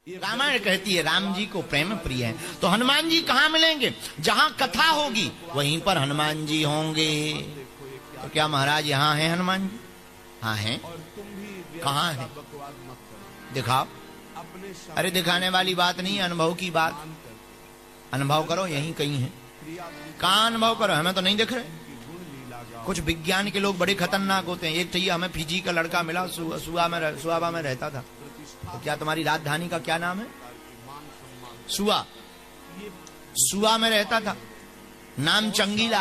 रामायण कहती है राम जी को प्रेम प्रिय है, तो हनुमान जी कहाँ मिलेंगे? जहां कथा होगी वहीं पर हनुमान जी होंगे। तो क्या महाराज यहाँ हैं हनुमान जी? हाँ हैं। कहाँ हैं? दिखाओ। अरे दिखाने वाली बात नहीं, अनुभव की बात। अनुभव करो, यहीं कहीं है। कहाँ अनुभव करो? हमें तो नहीं दिख रहे। कुछ विज्ञान के लोग बड़े खतरनाक होते हैं। एक चाहिए हमें फिजी का लड़का मिला, सुहाबा में रहता था। तो क्या तुम्हारी राजधानी का क्या नाम है? सुआ में रहता था, नाम चंगीला।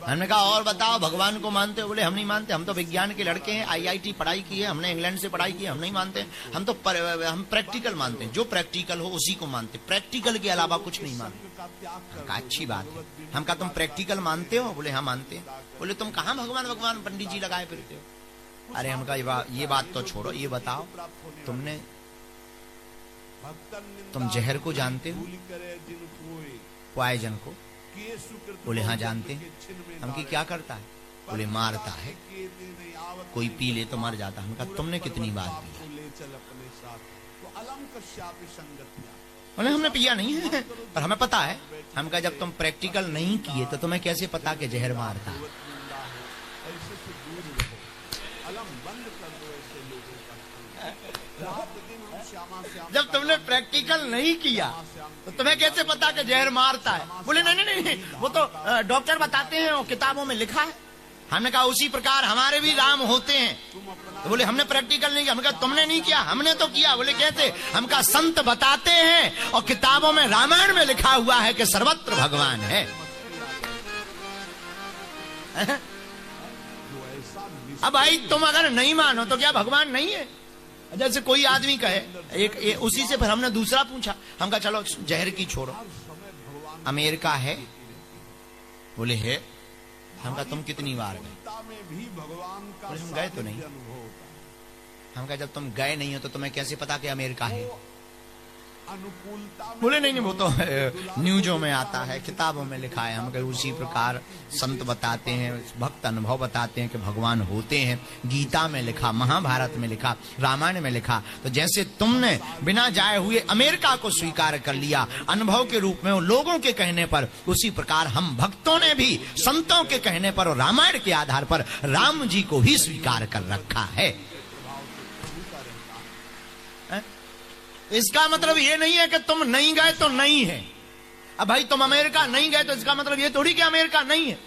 हमने कहा और बताओ भगवान को मानते हो? बोले हम नहीं मानते, हम तो विज्ञान के लड़के हैं, IIT पढ़ाई की है हमने, इंग्लैंड से पढ़ाई की है, हम नहीं मानते। हम तो हम प्रैक्टिकल मानते हैं, जो प्रैक्टिकल हो उसी को मानते, प्रैक्टिकल के अलावा कुछ नहीं मानते। कहा अच्छी बात है। हम कहा तुम प्रैक्टिकल मानते हो? बोले हाँ मानते हैं। बोले तुम कहाँ भगवान भगवान पंडित जी लगाए फिरते हो? अरे हम कहा ये बात तो छोड़ो, ये बताओ तुम जहर को जानते हो? पॉइजन को? बोले हाँ जानते हैं। हम की क्या करता है? बोले मारता है, कोई पी ले तो मर जाता है। हम कहा तुमने कितनी बार पिया? बोले हमने पिया नहीं है पर हमें पता है। हम कहा जब तुम प्रैक्टिकल नहीं किए तो तुम्हें कैसे पता कि जहर मारता है? जब तुमने प्रैक्टिकल नहीं किया तो तुम्हें कैसे पता कि जहर मारता है? बोले नहीं नहीं नहीं, वो तो डॉक्टर बताते हैं, वो किताबों में लिखा है। हमने कहा उसी प्रकार हमारे भी राम होते हैं। तो बोले हमने प्रैक्टिकल नहीं किया। हमने कहा तुमने नहीं किया, हमने तो किया। बोले कैसे? हम कहा संत बताते हैं और किताबों में रामायण में लिखा हुआ है कि सर्वत्र भगवान है। अब भाई तुम अगर नहीं मानो तो क्या भगवान नहीं है? जैसे कोई आदमी कहे उसी से फिर हमने दूसरा पूछा। हम कहा चलो जहर की छोड़ो, अमेरिका है? बोले है। हम कहा तुम कितनी बार गए? बोले हम गए तो नहीं। हम कहा जब तुम गए नहीं हो तो तुम्हें कैसे पता कि अमेरिका है? बोले नहीं नहीं, वो तो न्यूजों में आता है, किताबों में लिखा है। हम कहे उसी प्रकार संत बताते हैं, भक्त अनुभव बताते हैं कि भगवान होते हैं। गीता में लिखा, महाभारत में लिखा, रामायण में लिखा। तो जैसे तुमने बिना जाए हुए अमेरिका को स्वीकार कर लिया अनुभव के रूप में लोगों के कहने पर, उसी प्रकार हम भक्तों ने भी संतों के कहने पर और रामायण के आधार पर राम जी को भी स्वीकार कर रखा है। इसका मतलब ये नहीं है कि तुम नहीं गए तो नहीं है। अब भाई तुम अमेरिका नहीं गए तो इसका मतलब ये थोड़ी कि अमेरिका नहीं है,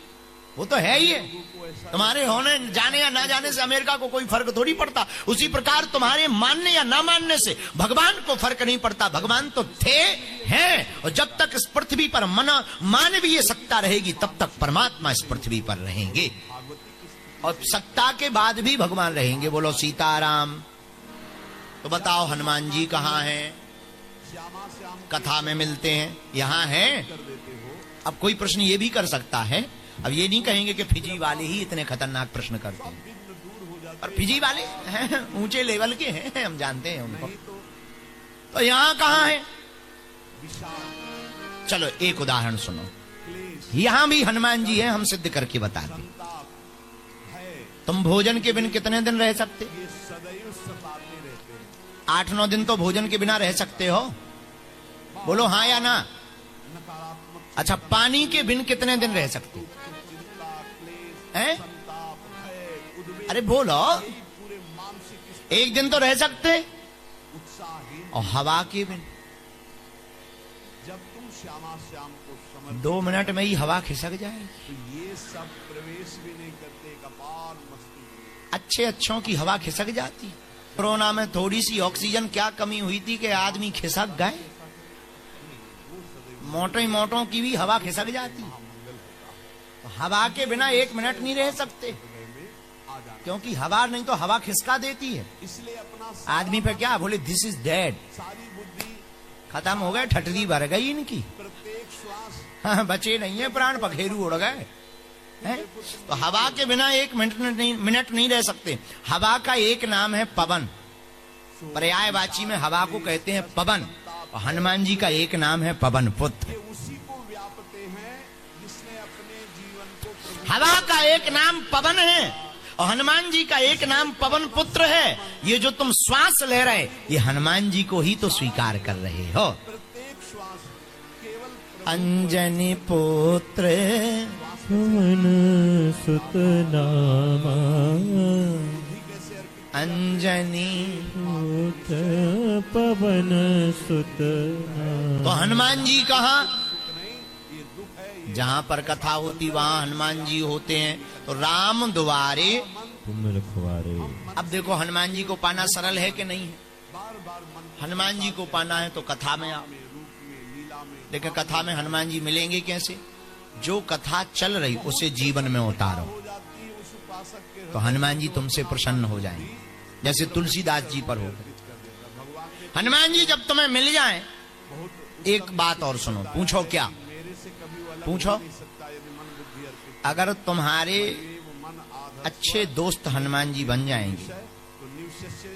वो तो है ही है। तुम्हारे होने जाने या ना जाने से अमेरिका को कोई फर्क थोड़ी पड़ता। उसी प्रकार तुम्हारे मानने या ना मानने से भगवान को फर्क नहीं पड़ता। भगवान तो थे, हैं, और जब तक इस पृथ्वी पर मानवीय सत्ता रहेगी तब तक परमात्मा इस पृथ्वी पर रहेंगे, और सत्ता के बाद भी भगवान रहेंगे। बोलो सीताराम। तो बताओ हनुमान जी कहाँ हैं? कथा में मिलते हैं, यहाँ हैं। अब कोई प्रश्न ये भी कर सकता है, अब ये नहीं कहेंगे कि फिजी वाले ही इतने खतरनाक प्रश्न करते हैं, और फिजी वाले हैं ऊंचे लेवल के हैं, हम जानते हैं उनको। तो यहाँ कहाँ है? चलो एक उदाहरण सुनो। यहां भी हनुमान जी हैं, हम सिद्ध करके बताते। तुम भोजन के बिन कितने दिन रह सकते? 8-9 दिन तो भोजन के बिना रह सकते हो। बोलो हाँ या ना। अच्छा पानी के बिन कितने दिन रह सकते हैं? अरे बोलो। 1 दिन तो रह सकते। और हवा के बिन 2 मिनट में ही हवा खिसक जाए। ये सब प्रवेश भी नहीं करते, कपाल मस्ती। अच्छे अच्छों की हवा खिसक जाती। कोरोना में थोड़ी सी ऑक्सीजन क्या कमी हुई थी कि आदमी खिसक गए। मोटों की भी हवा खिसक जाती। हवा के बिना 1 मिनट नहीं रह सकते, क्योंकि हवा नहीं तो हवा खिसका देती है आदमी पे। क्या बोले दिस इज डेड, खत्म हो गए, ठटरी भर गई इनकी। हाँ, बचे नहीं है प्राण, पखेरु उड़ गए। तो हवा के बिना 1 मिनट नहीं रह सकते। हवा का एक नाम है पवन, पर्यायवाची में हवा को कहते हैं पवन। और हनुमान जी का एक नाम है पवन पुत्र। हवा का एक नाम पवन है और हनुमान जी का एक नाम पवन पुत्र है। ये जो तुम श्वास ले रहे, ये हनुमान जी को ही तो स्वीकार कर रहे हो। अंजनी पुत्र पवन सुत नामा, अंजनी पुत्र पवन सुत नामा। तो हनुमान जी कहाँ? जहां पर कथा होती वहां हनुमान जी होते हैं। तो राम द्वारे तुम रखवारे। अब देखो हनुमान जी को पाना सरल है कि नहीं है? हनुमान जी को पाना है तो कथा में आओ। लेकिन कथा में हनुमान जी मिलेंगे कैसे? जो कथा चल रही उसे जीवन में उतारो तो हनुमान जी तुमसे प्रसन्न हो जाएंगे, जैसे तुलसीदास जी पर हो गए। हनुमान जी जब तुम्हें मिल जाएं, एक बात और सुनो। पूछो क्या? पूछो। अगर तुम्हारे अच्छे दोस्त हनुमान जी बन जाएंगे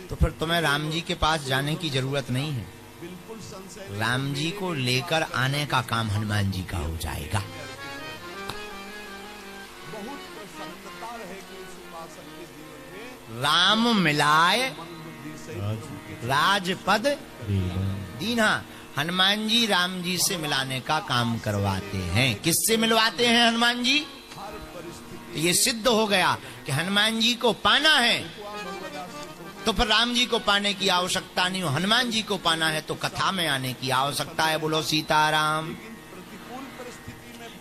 तो फिर तुम्हें राम जी के पास जाने की जरूरत नहीं है। राम जी को लेकर आने का काम हनुमान जी का हो जाएगा। राम मिलाए राजपद दीन्हा। हनुमान जी राम जी से मिलाने का काम करवाते हैं। किससे मिलवाते हैं हनुमान जी? ये सिद्ध हो गया कि हनुमान जी को पाना है तो फिर राम जी को पाने की आवश्यकता नहीं हो। हनुमान जी को पाना है तो कथा में आने की आवश्यकता है। बोलो सीताराम।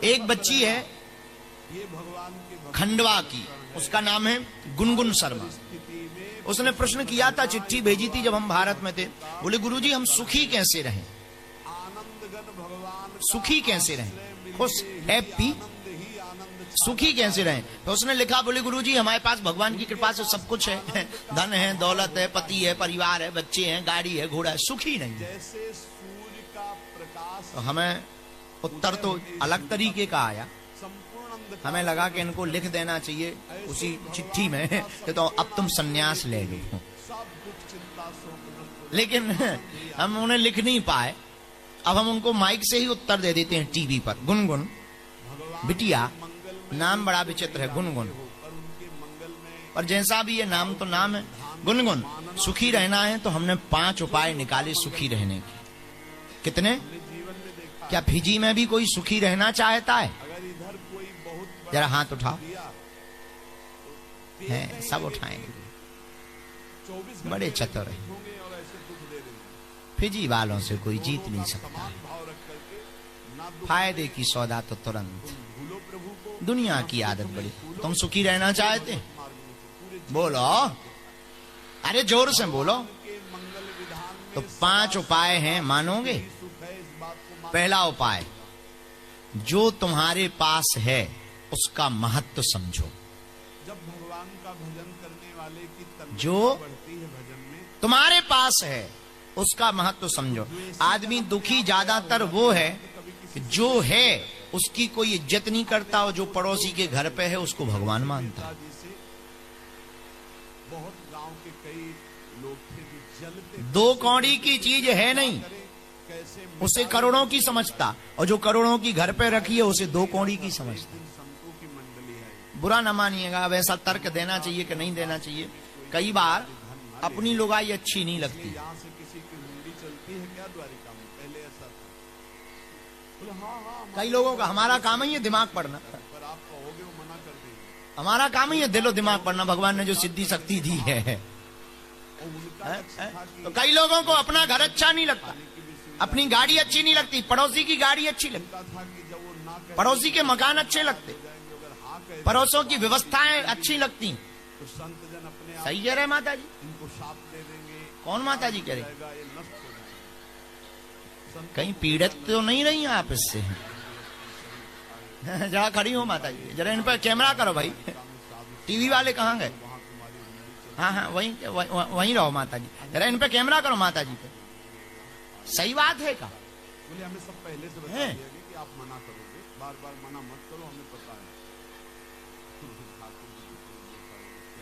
एक बच्ची है खंडवा की, उसका नाम है गुनगुन शर्मा। उसने प्रश्न किया था, चिट्ठी भेजी थी जब हम भारत में थे। बोले गुरुजी हम सुखी कैसे रहें? सुखी कैसे रहें? खुश, हैप्पी, सुखी कैसे रहें? तो उसने लिखा, बोले गुरुजी हमारे पास भगवान की कृपा से सब कुछ है, धन है, दौलत है, पति है, परिवार है, बच्चे हैं, गाड़ी है, घोड़ा है, सुखी नहीं। तो हमें उत्तर तो अलग तरीके का आया। हमें लगा कि इनको लिख देना चाहिए उसी चिट्ठी में कि तो अब तुम सन्यास ले लो। लेकिन हम उन्हें लिख नहीं पाए। अब हम उनको माइक से ही उत्तर दे देते हैं टीवी पर। गुनगुन बिटिया, नाम बड़ा विचित्र है गुनगुन, पर जैसा भी ये नाम तो नाम है। गुनगुन, सुखी रहना है तो हमने 5 उपाय निकाले सुखी रहने के। कितने? क्या फिजी में भी कोई सुखी रहना चाहता है? जरा हाथ उठाओ। है, सब उठाएंगे। बड़े चतुर है। फिजी वालों से कोई जीत नहीं सकता। फायदे की सौदा तो तुरंत। दुनिया की आदत बड़ी। तुम सुखी रहना चाहते? बोलो, अरे जोर से बोलो। तो 5 उपाय हैं, मानोगे? पहला उपाय, जो तुम्हारे पास है उसका महत्व समझो। जब भगवान का भजन करने वाले की जो तुम्हारे पास है उसका महत्व समझो। आदमी दुखी ज्यादातर वो है कि जो है उसकी कोई इज्जत नहीं करता, और जो पड़ोसी के घर पे है उसको भगवान मानता है। बहुत गांव के कई लोग थे जो जलते। 2 कौड़ी की चीज है नहीं, उसे करोड़ों की समझता, और जो करोड़ों की घर पे रखी है उसे 2 कौड़ी की समझता। बुरा न मानिएगा, अब ऐसा तर्क देना चाहिए कि नहीं देना चाहिए। कई बार अपनी लुगाई अच्छी नहीं लगती। कई लोगों का हमारा काम ही है दिमाग पढ़ना, हमारा काम ही है दिलो दिमाग पढ़ना। भगवान ने जो सिद्धि शक्ति दी है। तो कई लोगों को अपना घर अच्छा नहीं लगता, अपनी गाड़ी अच्छी नहीं लगती, पड़ोसी की गाड़ी अच्छी लगती, पड़ोसी के मकान अच्छे लगते, पड़ोसों की व्यवस्थाएं अच्छी लगती। सही कह रहे माता जी? कौन माता जी कह रहे? कहीं पीड़ित तो नहीं रही आप इससे? जरा खड़ी हो माता जी, जरा इन पर कैमरा करो भाई। टीवी वाले कहाँ गए? हाँ हाँ, वहीं रहो माता जी, जरा इन पे कैमरा करो माता जी पे। सही बात है का? बोले हमें सब पहले से बता दिया कि आप मना करोगे, बार बार मना मत करो, हमें पता है।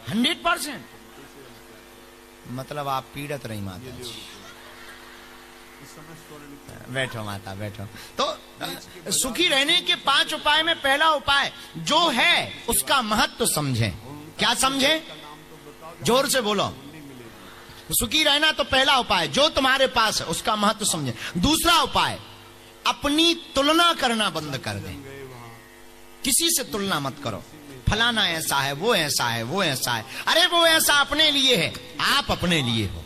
100% मतलब आप पीड़ित रही माता जी। बैठो माता बैठो। तो सुखी रहने के 5 उपाय में पहला उपाय जो है उसका महत्व समझें। क्या समझे? जोर से बोलो। सुखी रहना तो पहला उपाय, जो तुम्हारे पास है उसका महत्व समझे। दूसरा उपाय, अपनी तुलना करना बंद कर दें। किसी से तुलना मत करो, फलाना ऐसा है, वो ऐसा है, वो ऐसा है। अरे वो ऐसा अपने लिए है, आप अपने लिए हो।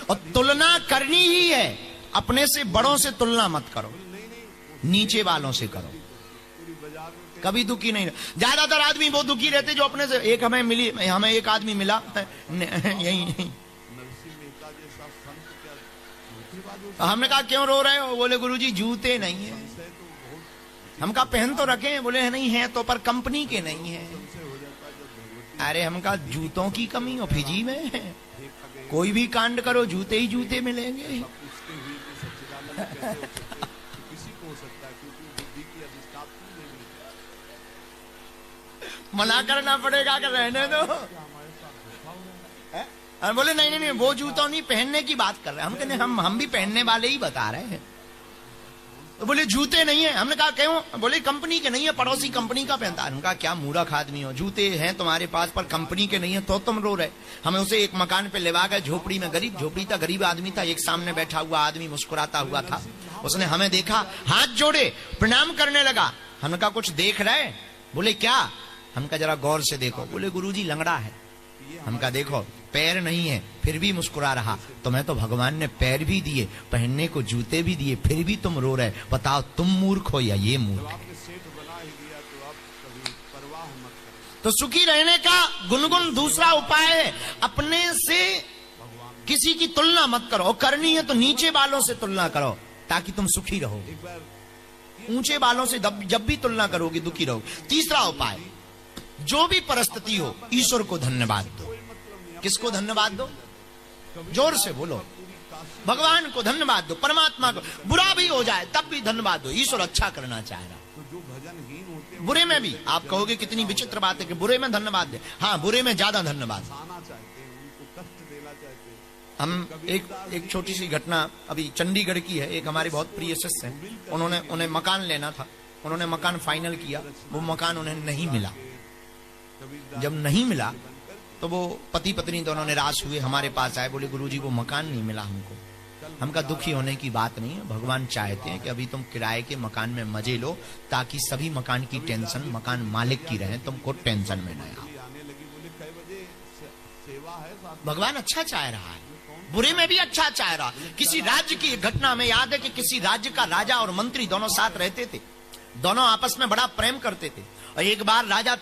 और तुलना करनी ही है, अपने से बड़ों से तुलना मत करो, नीचे वालों से करो। कभी दुखी नहीं। ज्यादातर आदमी वो दुखी रहते जो अपने से। एक हमें एक आदमी मिला यही, हमने कहा क्यों रो रहे हो? बोले गुरुजी जूते नहीं है। हम कहा पहन तो रखे हैं। बोले नहीं है तो, पर कंपनी के नहीं है। अरे हम कहा जूतों की कमी हो फिजी में है, कोई भी कांड करो जूते ही जूते मिलेंगे। मना करना पड़ेगा कि रहने दो। और बोले नहीं नहीं वो जूतों नहीं, पहनने की बात कर रहे हैं। हम कहते हम भी पहनने वाले ही बता रहे हैं। तो बोले जूते नहीं है। हमने कहा क्यों? बोले कंपनी के नहीं है, पड़ोसी कंपनी का पहनता है। हमने कहा क्या मूर्ख आदमी हो, जूते हैं तुम्हारे पास पर कंपनी के नहीं है तो तुम रो रहे। हमें उसे एक मकान पे लेवा गए, झोपड़ी में, झोपड़ी था, गरीब आदमी था। एक सामने बैठा हुआ आदमी मुस्कुराता हुआ था। उसने हमें देखा, हाथ जोड़े, प्रणाम करने लगा। हमने कहा कुछ देख रहे? बोले क्या? हम कहा जरा गौर से देखो। बोले गुरुजी लंगड़ा है। हम कहा देखो पैर नहीं है फिर भी मुस्कुरा रहा। तुम्हें तो भगवान ने पैर भी दिए, पहनने को जूते भी दिए, फिर भी तुम रो रहे। बताओ तुम मूर्ख हो या ये मूर्ख है? तो सुखी रहने का गुनगुन दूसरा उपाय है, अपने से किसी की तुलना मत करो। करनी है तो नीचे वालों से तुलना करो ताकि तुम सुखी रहो। ऊंचे वालों से जब भी तुलना करोगे दुखी रहोगे। तीसरा उपाय, जो भी परिस्थिति हो ईश्वर को धन्यवाद दो। किसको धन्यवाद दो? जोर से बोलो। भगवान को धन्यवाद दो, परमात्मा को। बुरा भी हो जाए तब भी धन्यवाद दो, ईश्वर अच्छा करना चाह रहा। बुरे में भी आप कहोगे कितनी विचित्र बात है कि बुरे में धन्यवाद दे। हाँ, बुरे में ज्यादा धन्यवाद। हम एक छोटी सी घटना अभी चंडीगढ़ की है। एक हमारे बहुत प्रिय शिष्य हैं, उन्हें मकान लेना था। उन्होंने मकान फाइनल किया, वो मकान उन्हें नहीं मिला। जब नहीं मिला तो वो पति पत्नी दोनों निराश हुए, हमारे पास आए। बोले गुरुजी वो मकान नहीं मिला हमको। हमका दुखी होने की बात नहीं है, भगवान चाहते हैं कि अभी तुम किराए के मकान में मजे लो ताकि सभी मकान की टेंशन मकान मालिक की रहे, तुमको टेंशन में न आओ। भगवान अच्छा चाह रहा है, बुरे में भी अच्छा चाह रहा। किसी राज्य की घटना में याद है कि किसी राज्य का राजा और मंत्री दोनों साथ रहते थे, दोनों आपस में बड़ा प्रेम करते थे। और एक बार राजा